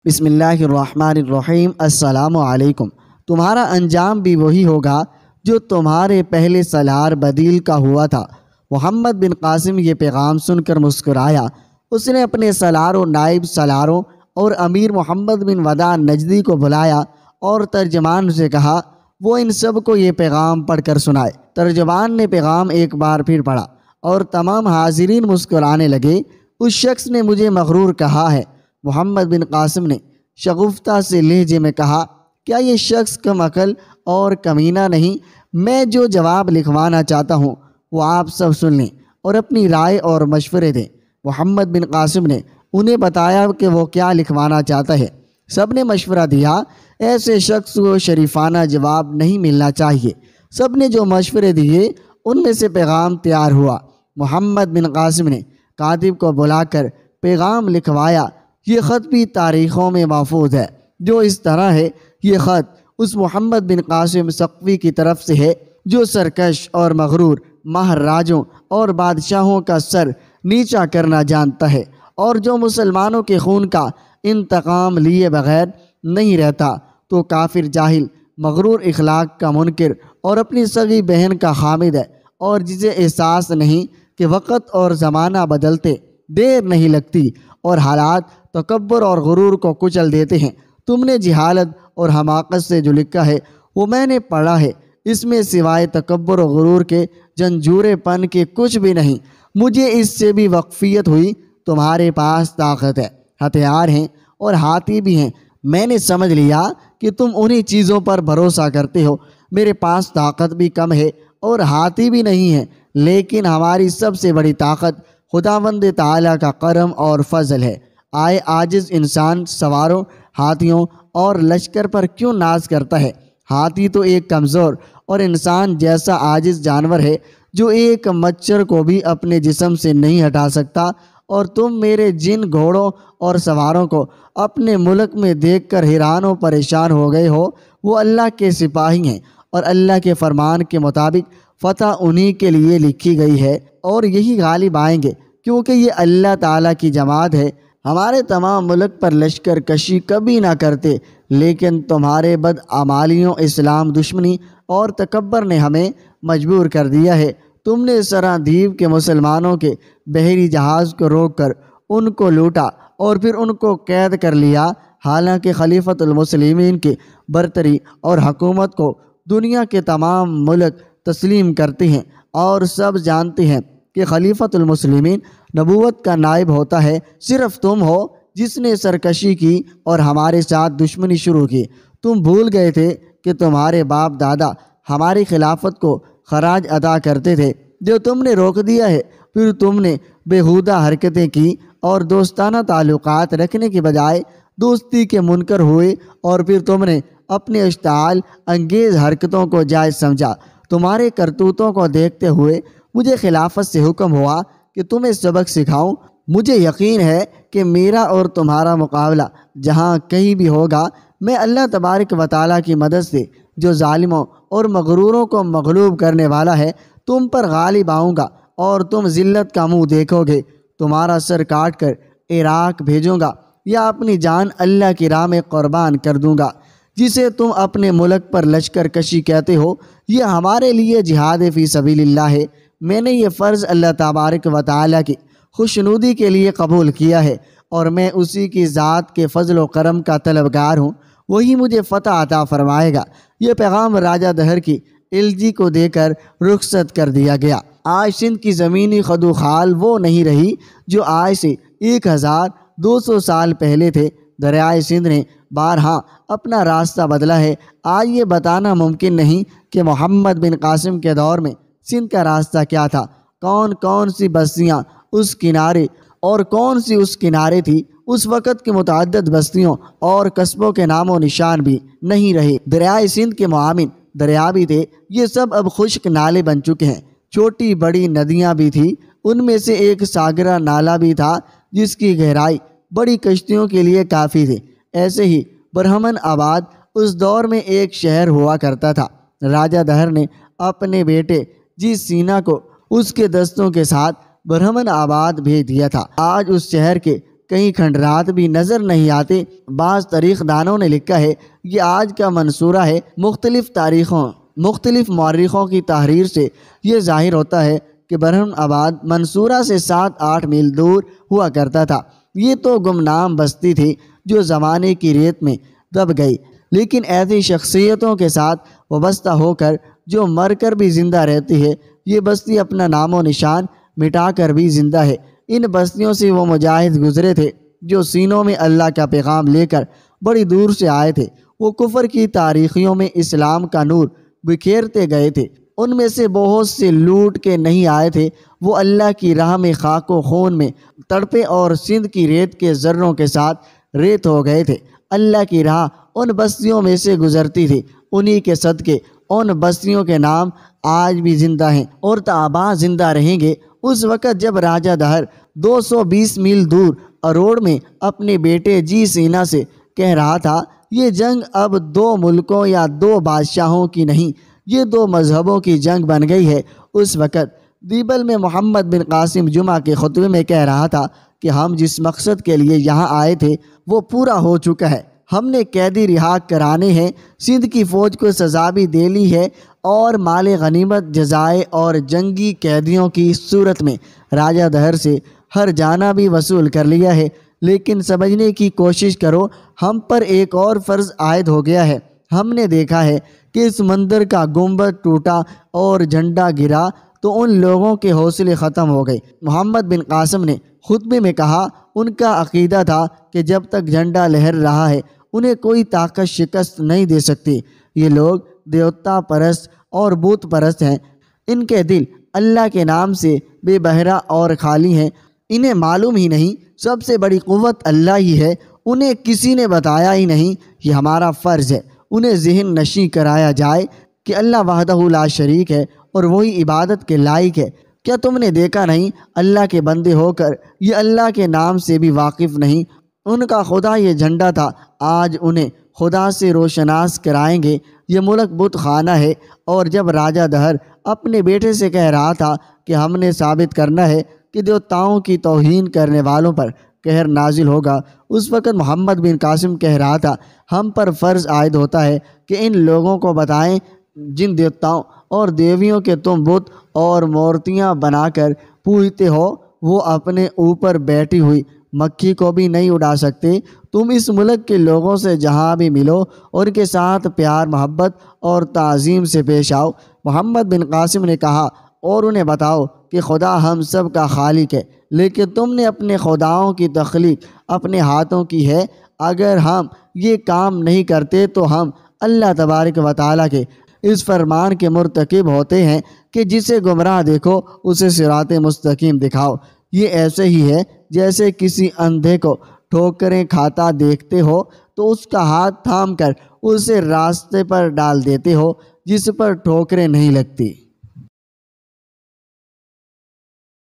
بسم اللہ الرحمن الرحیم۔ السلام علیکم۔ تمہارا انجام بھی وہی ہوگا جو تمہارے پہلے سالار بدیل کا ہوا تھا۔ محمد بن قاسم یہ پیغام سن کر مسکرایا۔ اس نے اپنے سالاروں، نائب سالاروں اور امیر محمد بن وداع نجدی کو بلایا اور ترجمان سے کہا وہ ان سب کو یہ پیغام پڑھ کر سنائے۔ ترجمان نے پیغام ایک بار پھر پڑھا اور تمام حاضرین مسکرانے لگے۔ اس شخص نے مجھے مغرور کہا ہے۔ محمد بن قاسم نے شگفتہ سے لہجے میں کہا، کیا یہ شخص کم عقل اور کمینہ نہیں؟ میں جو جواب لکھوانا چاہتا ہوں وہ آپ سب سن لیں اور اپنی رائے اور مشورے دیں۔ محمد بن قاسم نے انہیں بتایا کہ وہ کیا لکھوانا چاہتا ہے۔ سب نے مشورہ دیا، ایسے شخص کو شریفانہ جواب نہیں ملنا چاہیے۔ سب نے جو مشورے دیے ان میں سے پیغام تیار ہوا۔ محمد بن قاسم نے کاتب کو بلا کر پیغام لکھوایا۔ یہ خط بھی تاریخوں میں محفوظ ہے، جو اس طرح ہے۔ یہ خط اس محمد بن قاسم ثقفی کی طرف سے ہے جو سرکش اور مغرور مہاراجوں اور بادشاہوں کا سر نیچا کرنا جانتا ہے اور جو مسلمانوں کے خون کا انتقام لیے بغیر نہیں رہتا۔ تو کافر، جاہل، مغرور اخلاق کا منکر اور اپنی سگی بہن کا حامد ہے، اور جسے احساس نہیں کہ وقت اور زمانہ بدلتے دیر نہیں لگتی اور حالات تکبر اور غرور کو کچل دیتے ہیں۔ تم نے جہالت اور حماقت سے جو لکھا ہے وہ میں نے پڑھا ہے۔ اس میں سوائے تکبر و غرور کے جنجورے پن کے کچھ بھی نہیں۔ مجھے اس سے بھی واقفیت ہوئی۔ تمہارے پاس طاقت ہے، ہتھیار ہیں اور ہاتھی بھی ہیں۔ میں نے سمجھ لیا کہ تم انہی چیزوں پر بھروسہ کرتے ہو۔ میرے پاس طاقت بھی کم ہے اور ہاتھی بھی نہیں ہے، لیکن ہماری سب سے بڑی طاقت خداوند تعالیٰ کا کرم اور فضل ہے۔ آئے عاجز انسان سواروں، ہاتھیوں اور لشکر پر کیوں ناز کرتا ہے؟ ہاتھی تو ایک کمزور اور انسان جیسا عاجز جانور ہے جو ایک مچھر کو بھی اپنے جسم سے نہیں ہٹا سکتا، اور تم میرے جن گھوڑوں اور سواروں کو اپنے ملک میں دیکھ کر حیران و پریشان ہو گئے ہو، وہ اللہ کے سپاہی ہیں، اور اللہ کے فرمان کے مطابق فتح انہی کے لیے لکھی گئی ہے اور یہی غالب آئیں گے، کیونکہ یہ اللہ تعالیٰ کی جماعت ہے۔ ہمارے تمام ملک پر لشکر کشی کبھی نہ کرتے، لیکن تمہارے بدعمالیوں، اسلام دشمنی اور تکبر نے ہمیں مجبور کر دیا ہے۔ تم نے سرادیب کے مسلمانوں کے بحری جہاز کو روک کر ان کو لوٹا اور پھر ان کو قید کر لیا، حالانکہ خلیفۃ المسلمین کی برتری اور حکومت کو دنیا کے تمام ملک تسلیم کرتے ہیں، اور سب جانتے ہیں کہ خلیفۃ المسلمین نبوت کا نائب ہوتا ہے۔ صرف تم ہو جس نے سرکشی کی اور ہمارے ساتھ دشمنی شروع کی۔ تم بھول گئے تھے کہ تمہارے باپ دادا ہماری خلافت کو خراج ادا کرتے تھے، جو تم نے روک دیا ہے۔ پھر تم نے بیہودہ حرکتیں کی اور دوستانہ تعلقات رکھنے کے بجائے دوستی کے منکر ہوئے، اور پھر تم نے اپنے اشتعال انگیز حرکتوں کو جائز سمجھا۔ تمہارے کرتوتوں کو دیکھتے ہوئے مجھے خلافت سے حکم ہوا کہ تمہیں سبق سکھاؤں۔ مجھے یقین ہے کہ میرا اور تمہارا مقابلہ جہاں کہیں بھی ہوگا، میں اللہ تبارک و تعالیٰ کی مدد سے، جو ظالموں اور مغروروں کو مغلوب کرنے والا ہے، تم پر غالب آؤں گا اور تم ذلت کا منہ دیکھو گے۔ تمہارا سر کاٹ کر عراق بھیجوں گا یا اپنی جان اللہ کی راہ میں قربان کر دوں گا۔ جسے تم اپنے ملک پر لشکر کشی کہتے ہو، یہ ہمارے لیے جہاد فی سبیل اللہ ہے۔ میں نے یہ فرض اللہ تبارک و تعالیٰ کی خوشنودی کے لیے قبول کیا ہے، اور میں اسی کی ذات کے فضل و کرم کا طلبگار ہوں۔ وہی مجھے فتح عطا فرمائے گا۔ یہ پیغام راجہ دہر کی الجی کو دے کر رخصت کر دیا گیا۔ آج سندھ کی زمینی خدوخال وہ نہیں رہی جو آج سے 1200 سال پہلے تھے۔ دریائے سندھ نے بارہا اپنا راستہ بدلا ہے۔ آج یہ بتانا ممکن نہیں کہ محمد بن قاسم کے دور میں سندھ کا راستہ کیا تھا، کون کون سی بستیاں اس کنارے اور کون سی اس کنارے تھی۔ اس وقت کے متعدد بستیوں اور قصبوں کے نام و نشان بھی نہیں رہے۔ دریائے سندھ کے معاون دریا بھی تھے، یہ سب اب خشک نالے بن چکے ہیں۔ چھوٹی بڑی ندیاں بھی تھیں، ان میں سے ایک ساگرہ نالہ بھی تھا جس کی گہرائی بڑی کشتیوں کے لیے کافی تھی۔ ایسے ہی برہمن آباد اس دور میں ایک شہر ہوا کرتا تھا۔ راجہ دہر نے اپنے بیٹے جی سینا کو اس کے دستوں کے ساتھ برہمن آباد بھیج دیا تھا۔ آج اس شہر کے کہیں کھنڈرات بھی نظر نہیں آتے۔ بعض تاریخ دانوں نے لکھا ہے یہ آج کا منصورہ ہے۔ مختلف مورخوں کی تحریر سے یہ ظاہر ہوتا ہے کہ برہم آباد منصورہ سے 7-8 میل دور ہوا کرتا تھا۔ یہ تو گمنام بستی تھی جو زمانے کی ریت میں دب گئی، لیکن ایسی شخصیتوں کے ساتھ وابستہ ہو کر جو مر کر بھی زندہ رہتی ہے، یہ بستی اپنا نام و نشان مٹا کر بھی زندہ ہے۔ ان بستیوں سے وہ مجاہد گزرے تھے جو سینوں میں اللہ کا پیغام لے کر بڑی دور سے آئے تھے۔ وہ کفر کی تاریخیوں میں اسلام کا نور بکھیرتے گئے تھے۔ ان میں سے بہت سے لوٹ کے نہیں آئے تھے، وہ اللہ کی راہ میں خاک و خون میں تڑپے اور سندھ کی ریت کے ذروں کے ساتھ ریت ہو گئے تھے۔ اللہ کی راہ ان بستیوں میں سے گزرتی تھی، انہی کے صدقے ان بستیوں کے نام آج بھی زندہ ہیں اور تاباں زندہ رہیں گے۔ اس وقت جب راجہ دہر 220 میل دور اروڑ میں اپنے بیٹے جی سینا سے کہہ رہا تھا یہ جنگ اب 2 ملکوں یا 2 بادشاہوں کی نہیں، یہ 2 مذہبوں کی جنگ بن گئی ہے، اس وقت دیبل میں محمد بن قاسم جمعہ کے خطبے میں کہہ رہا تھا کہ ہم جس مقصد کے لیے یہاں آئے تھے وہ پورا ہو چکا ہے۔ ہم نے قیدی رہا کرانے ہیں، سندھ کی فوج کو سزا بھی دے لی ہے اور مال غنیمت جزائے اور جنگی قیدیوں کی صورت میں راجہ دہر سے ہر جانا بھی وصول کر لیا ہے۔ لیکن سمجھنے کی کوشش کرو، ہم پر ایک اور فرض عائد ہو گیا ہے۔ ہم نے دیکھا ہے کہ اس مندر کا گنبد ٹوٹا اور جھنڈا گرا تو ان لوگوں کے حوصلے ختم ہو گئے۔ محمد بن قاسم نے خطبے میں کہا ان کا عقیدہ تھا کہ جب تک جھنڈا لہر رہا ہے انہیں کوئی طاقت شکست نہیں دے سکتی۔ یہ لوگ دیوتا پرست اور بت پرست ہیں، ان کے دل اللہ کے نام سے بے بہرا اور خالی ہیں، انہیں معلوم ہی نہیں سب سے بڑی قوت اللہ ہی ہے، انہیں کسی نے بتایا ہی نہیں۔ یہ ہمارا فرض ہے انہیں ذہن نشیں کرایا جائے کہ اللہ وحدہ لا شریک ہے اور وہی عبادت کے لائق ہے۔ کیا تم نے دیکھا نہیں اللہ کے بندے ہو کر یہ اللہ کے نام سے بھی واقف نہیں؟ ان کا خدا یہ جھنڈا تھا، آج انہیں خدا سے روشناس کرائیں گے۔ یہ ملک بت خانہ ہے۔ اور جب راجہ دہر اپنے بیٹے سے کہہ رہا تھا کہ ہم نے ثابت کرنا ہے کہ دیوتاؤں کی توہین کرنے والوں پر قہر نازل ہوگا، اس وقت محمد بن قاسم کہہ رہا تھا ہم پر فرض عائد ہوتا ہے کہ ان لوگوں کو بتائیں جن دیوتاؤں اور دیویوں کے تم بت اور مورتیاں بنا کر پوجتے ہو وہ اپنے اوپر بیٹھی ہوئی مکھی کو بھی نہیں اڑا سکتے۔ تم اس ملک کے لوگوں سے جہاں بھی ملو اور ان کے ساتھ پیار محبت اور تعظیم سے پیش آؤ۔ محمد بن قاسم نے کہا اور انہیں بتاؤ کہ خدا ہم سب کا خالق ہے، لیکن تم نے اپنے خداؤں کی تخلیق اپنے ہاتھوں کی ہے۔ اگر ہم یہ کام نہیں کرتے تو ہم اللہ تبارک و تعالیٰ کے اس فرمان کے مرتکب ہوتے ہیں کہ جسے گمراہ دیکھو اسے صراط مستقیم دکھاؤ۔ یہ ایسے ہی ہے جیسے کسی اندھے کو ٹھوکریں کھاتا دیکھتے ہو تو اس کا ہاتھ تھام کر اسے راستے پر ڈال دیتے ہو جس پر ٹھوکریں نہیں لگتی۔